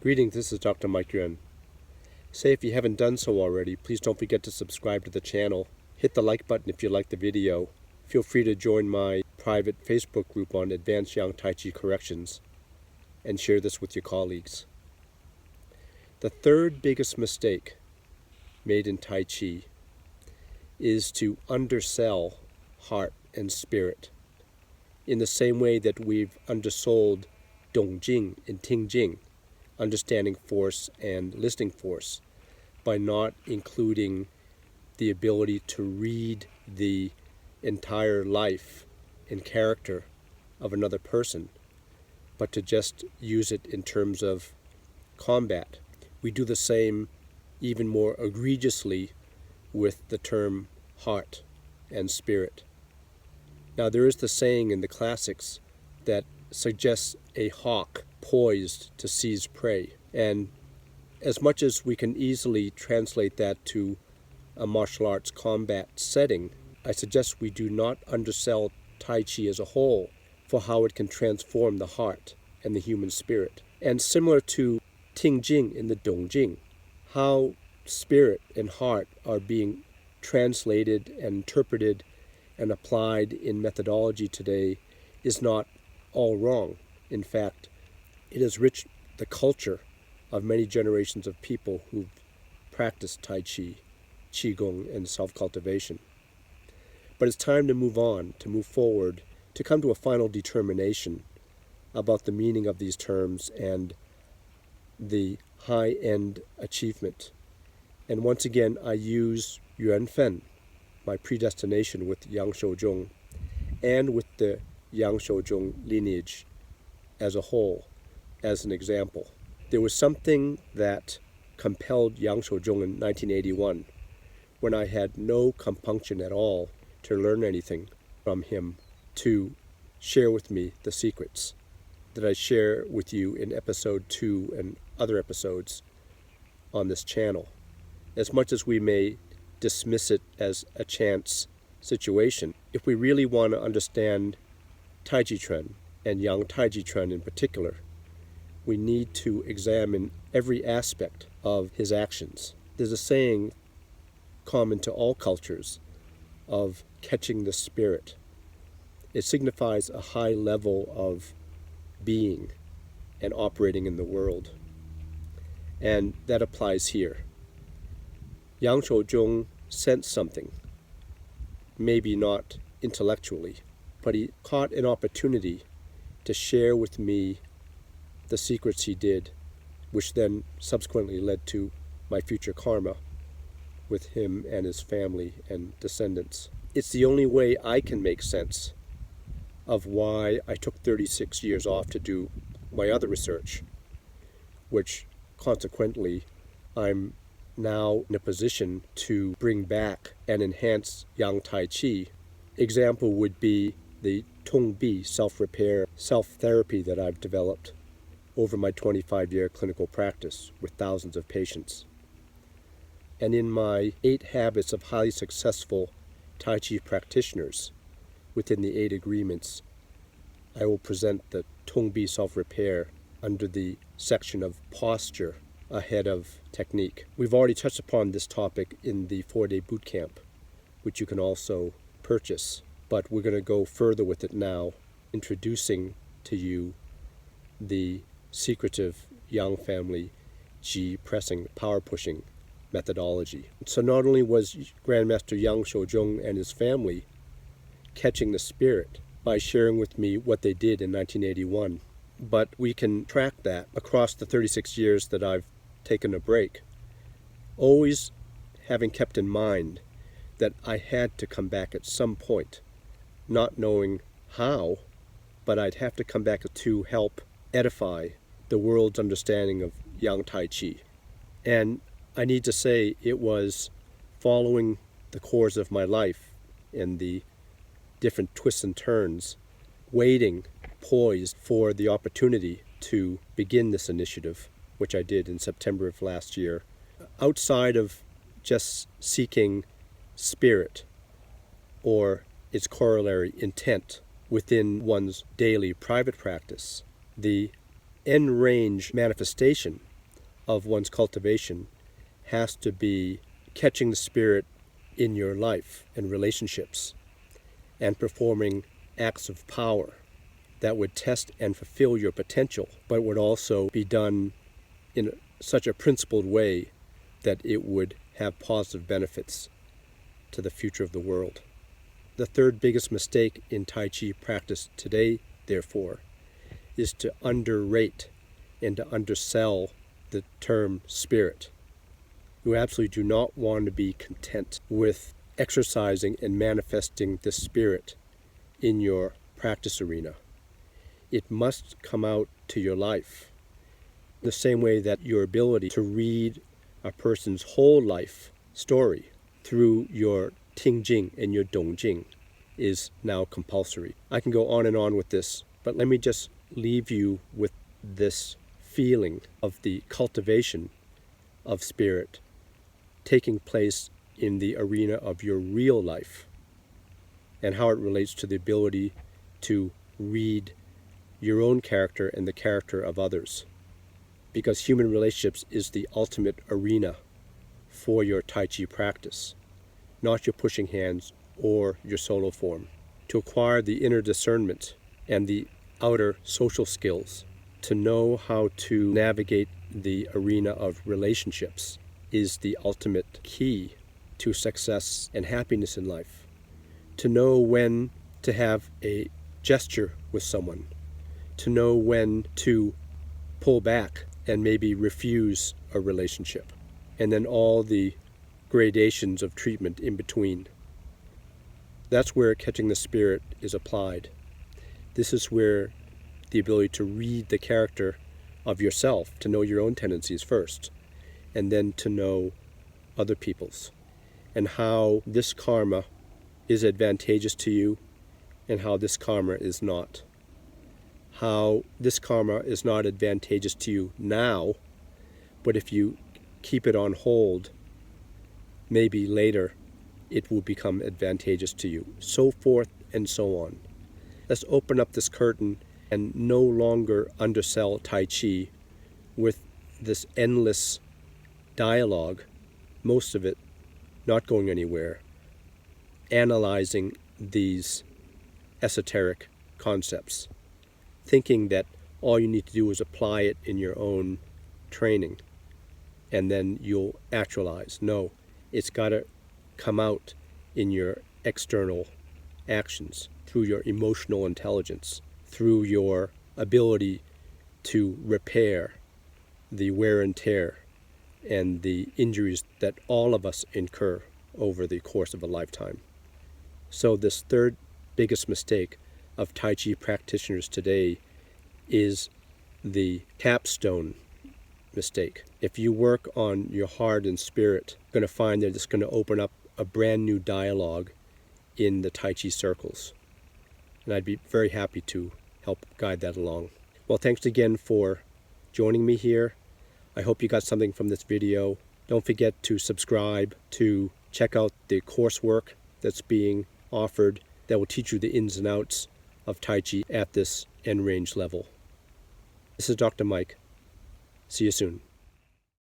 Greetings, this is Dr. Mike Yuen. Say if you haven't done so already, please don't forget to subscribe to the channel. Hit the like button if you like the video. Feel free to join my private Facebook group on Advanced Yang Tai Chi Corrections and share this with your colleagues. The third biggest mistake made in Tai Chi is to undersell heart and spirit in the same way that we've undersold Dongjing and Tingjing, understanding force and listening force, by not including the ability to read the entire life and character of another person, but to just use it in terms of combat. We do the same even more egregiously with the term heart and spirit. Now, there is the saying in the classics that suggests a hawk poised to seize prey. And as much as we can easily translate that to a martial arts combat setting, I suggest we do not undersell Tai Chi as a whole for how it can transform the heart and the human spirit. And similar to Tingjing in the Dongjing, how spirit and heart are being translated and interpreted and applied in methodology today is not all wrong. In fact, it has enriched the culture of many generations of people who've practiced Tai Chi, Qigong, and self-cultivation. But it's time to move on, to move forward, to come to a final determination about the meaning of these terms and the high-end achievement. And once again, I use Yuen, my predestination with Yang Sau Chung, and with the Yang Sau Chung lineage as a whole, as an example. There was something that compelled Yang Sau Chung in 1981, when I had no compunction at all to learn anything from him, to share with me the secrets that I share with you in episode 2 and other episodes on this channel. As much as we may dismiss it as a chance situation, if we really want to understand Tai Chi Chuan and Yang Tai Chi Chuan in particular, we need to examine every aspect of his actions. There's a saying common to all cultures of catching the spirit. It signifies a high level of being and operating in the world. And that applies here. Yang Sau Chung sensed something, maybe not intellectually, but he caught an opportunity to share with me the secrets he did, which then subsequently led to my future karma with him and his family and descendants. It's the only way I can make sense of why I took 36 years off to do my other research, which consequently I'm now in a position to bring back and enhance Yang Tai Chi. Example would be the Tong self-repair, self-therapy that I've developed over my 25-year clinical practice with thousands of patients. And in my 8 habits of highly successful Tai Chi practitioners, within the 8 agreements, I will present the Tong self-repair under the section of posture ahead of technique. We've already touched upon this topic in the 4-day boot camp, which you can also purchase, but we're going to go further with it now, introducing to you the secretive Yang family Qi pressing, power pushing methodology. So not only was Grandmaster Yang Sau Chung and his family catching the spirit by sharing with me what they did in 1981, but we can track that across the 36 years that I've taken a break, always having kept in mind that I had to come back at some point, not knowing how, but I'd have to come back to help edify the world's understanding of Yang Tai Chi. And I need to say it was following the course of my life and the different twists and turns, waiting, poised for the opportunity to begin this initiative, which I did in September of last year. Outside of just seeking spirit or its corollary intent within one's daily private practice, the end range manifestation of one's cultivation has to be catching the spirit in your life and relationships and performing acts of power that would test and fulfill your potential, but would also be done in such a principled way that it would have positive benefits to the future of the world. The third biggest mistake in Tai Chi practice today, therefore, is to underrate and to undersell the term spirit. You absolutely do not want to be content with exercising and manifesting the spirit in your practice arena. It must come out to your life the same way that your ability to read a person's whole life story through your Ting Jing and your Dong Jing is now compulsory. I can go on and on with this, but let me just leave you with this feeling of the cultivation of spirit taking place in the arena of your real life and how it relates to the ability to read your own character and the character of others. Because human relationships is the ultimate arena for your Tai Chi practice, not your pushing hands or your solo form. To acquire the inner discernment and the outer social skills, to know how to navigate the arena of relationships is the ultimate key to success and happiness in life. To know when to have a gesture with someone, to know when to pull back and maybe refuse a relationship, and then all the gradations of treatment in between. That's where catching the spirit is applied. This is where the ability to read the character of yourself, to know your own tendencies first, and then to know other people's, and how this karma is advantageous to you and how this karma is not. How this karma is not advantageous to you now, but if you keep it on hold, maybe later it will become advantageous to you, so forth and so on. Let's open up this curtain and no longer undersell Tai Chi with this endless dialogue, most of it not going anywhere, analyzing these esoteric concepts, thinking that all you need to do is apply it in your own training and then you'll actualize. No, it's got to come out in your external actions, through your emotional intelligence, through your ability to repair the wear and tear and the injuries that all of us incur over the course of a lifetime. So this third biggest mistake of Tai Chi practitioners today is the capstone mistake. If you work on your heart and spirit, you're going to find that it's going to open up a brand new dialogue in the Tai Chi circles. And I'd be very happy to help guide that along. Well, thanks again for joining me here. I hope you got something from this video. Don't forget to subscribe, to check out the coursework that's being offered that will teach you the ins and outs of Tai Chi at this end range level. This is Dr. Mike. See you soon.